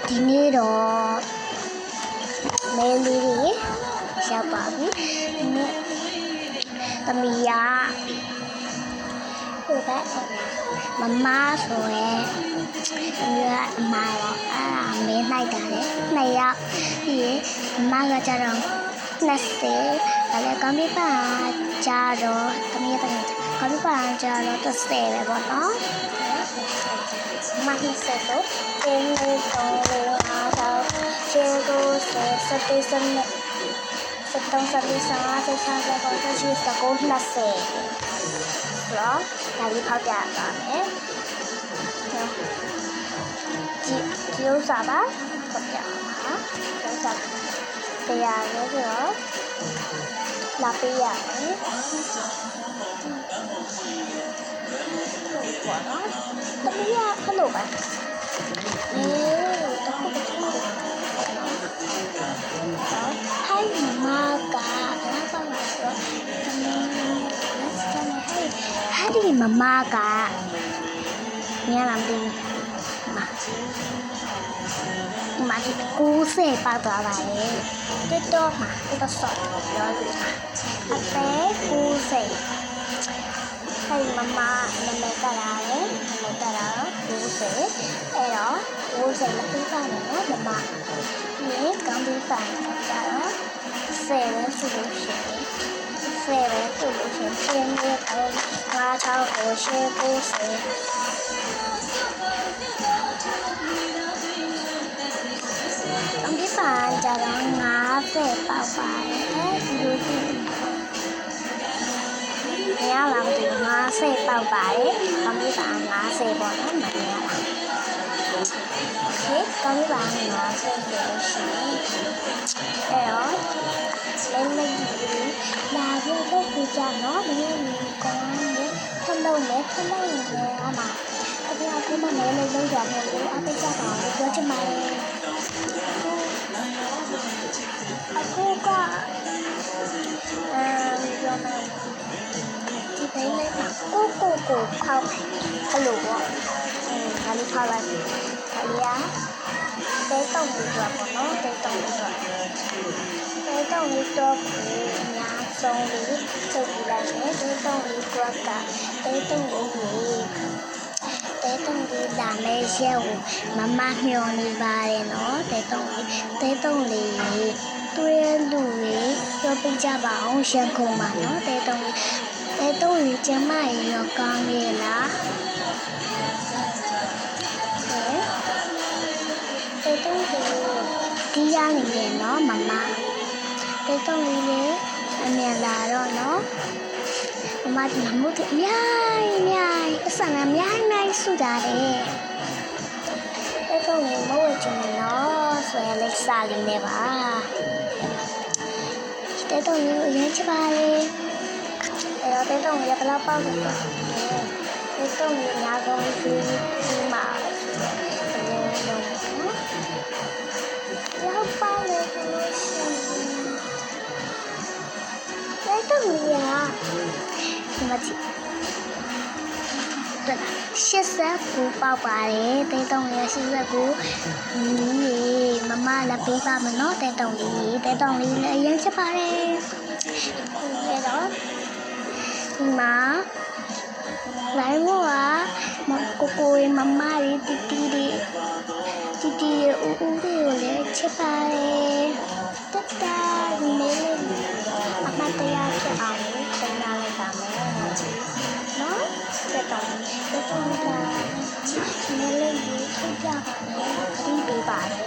ဒီနေ့တော့မဲလေးတွေရောက်ပါပြီဒီနေ့သမီးရဟိုဘက်မမဆိုရဲသမီးကအမတော့မဲလိုက်တာလေနှစ်ယောက်ပြီးရင်မမကကြတော့20ဒါလည်းကွန်ပျူတာကြတော့သမီးကကွန်ပျူတာကြတော့30ပဲပေါ့နော်မမ20တော့အင်းလေးတော့အားတော့ကျေကိုစတဲ့စနဲ့73 74 75 26 29 20နော်ဒါလေးဖောက်ပြတာမယ်ဒီဥစ္စာပါဖောက်ပြပါဥစ္စာတရားလို့ဆိုတော့လာပေးရမယ်ပေါ့နော်တမီးရခလို့ပါဟိုင်းမကဘာပါမဆိုဟာဒီမမကညလာမသိမာဒီ90ပေါက်သွားပါလေတက်တော့မှာတက်တော့ဆော့ပြောပြတာအသေး90ဟိုင်းမမနမကလာလေနမကလာ90အဲ့တော့90လက်ပြီးပါမယ်နော်မမဒီကောင်းပြီးပါကြတော့10ပဲဆိုလို့ရှိရင်10ပဲဆိုလို့ရှိရင်ပြင်းရတော့5 6 9 10 90အမ်ဒီပါကြတော့50ပေါက်ပါတယ်ဒီလိုကြည့်မရလားမသိဘူး50ပေါက်ပါတယ်အမ်ဒီပါ50ပေါ့နော်မရလားโอเคကောင်းပါမယ်50ဆိုလို့ရှိရင်အဲ့တော့လည်းလာဖို့တော့ပြကြနော်မင်းကောင်းတယ်ထလုံးနဲ့အမှအခုမှလည်းလုံးကြမယ်လို့အပိတ်ကြပါလို့ပြောချင်ပါတယ်အခုကပြောမယ်ဒီဘိန်းလေးမှာကိုဖောက်ဟလိုပေါ့ဒါလေးဖောက်လိုက်ဒါလေးကတဲတုံးလေးတော့ပေါ့နော်တဲတုံးလေးတော့အများဆုံးလေးထုတ်ပြလိုက်မယ်တဲတုံးလေးကတဲတုံးလေးလာမဲရဲကိုမမမျောနေပါတယ်နော်တဲတုံးလေးတွေ့လူတွေပြောပြကြပါအောင်ရှင်းခုံပါနော်တဲတုံးလေးကျမရောကောင်းရဲ့လားတဲတုံးလေးဒီရနေတယ်နော်မမတဲတုံးလေးလည်းအမြန်လာတော့နော်မမဒီမို့အများအစံအများစုတာလေတဲတုံးလေးမဝဲချင်နော်ဆိုရင်လက်စားလေးနဲ့ပါတဲတုံးလေးကိုရမ်းချပါလေအဲ့တော့တဲတုံးလေးဘယ်လောက်ပေါက်လဲတဲတုံးလေးအများဆုံးဒီမှာရောက်ပါလေလို့ရှိရင်တဲတုံးလေးကဒီမှာကြည့်89ပေါက်ပါတယ်တဲတုံးလေး89မမလည်းပေးပါမယ်နော်တဲတုံးလေးလည်းအရင်ချက်ပါတယ်အဲ့တော့ဒီမှာလိုင်းမို့ကကိုရမမလေးတီတီဦးကိုလည်းချက်ပါတယ်တက်တာဒီနေ့အမတရားဖြစ်အောင်ပြန်လာလိုက်ပါမယ်နော်တက်တာဒီနေ့လေးထုတ်ပြပါမယ်ခရီးပေးပါတယ်